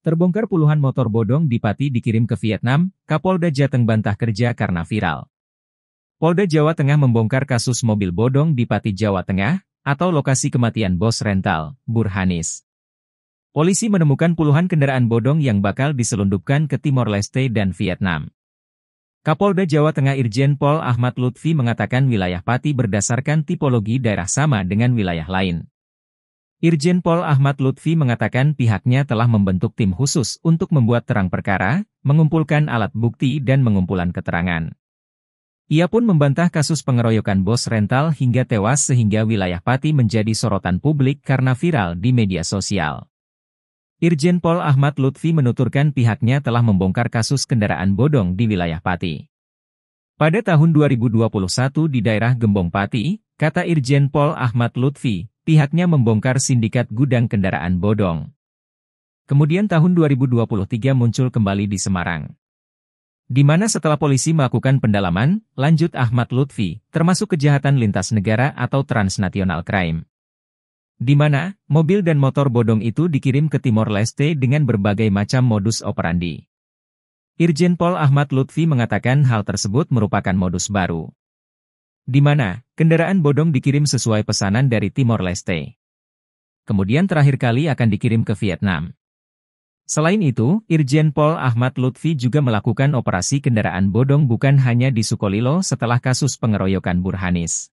Terbongkar puluhan motor bodong di Pati dikirim ke Vietnam, Kapolda Jateng bantah kerja karena viral. Polda Jawa Tengah membongkar kasus mobil bodong di Pati, Jawa Tengah, atau lokasi kematian bos rental, Burhanis. Polisi menemukan puluhan kendaraan bodong yang bakal diselundupkan ke Timor Leste dan Vietnam. Kapolda Jawa Tengah Irjen Pol Ahmad Lutfi mengatakan wilayah Pati berdasarkan tipologi daerah sama dengan wilayah lain. Irjen Pol Ahmad Lutfi mengatakan pihaknya telah membentuk tim khusus untuk membuat terang perkara, mengumpulkan alat bukti dan mengumpulan keterangan. Ia pun membantah kasus pengeroyokan bos rental hingga tewas sehingga wilayah Pati menjadi sorotan publik karena viral di media sosial. Irjen Pol Ahmad Lutfi menuturkan pihaknya telah membongkar kasus kendaraan bodong di wilayah Pati. Pada tahun 2021 di daerah Gembong Pati, kata Irjen Pol Ahmad Lutfi, pihaknya membongkar sindikat gudang kendaraan bodong. Kemudian tahun 2023 muncul kembali di Semarang. Di mana setelah polisi melakukan pendalaman, lanjut Ahmad Lutfi, termasuk kejahatan lintas negara atau transnational crime. Di mana, mobil dan motor bodong itu dikirim ke Timor Leste dengan berbagai macam modus operandi. Irjen Pol Ahmad Lutfi mengatakan hal tersebut merupakan modus baru. Di mana, kendaraan bodong dikirim sesuai pesanan dari Timor Leste. Kemudian terakhir kali akan dikirim ke Vietnam. Selain itu, Irjen Pol Ahmad Lutfi juga melakukan operasi kendaraan bodong bukan hanya di Sukolilo setelah kasus pengeroyokan Burhanis.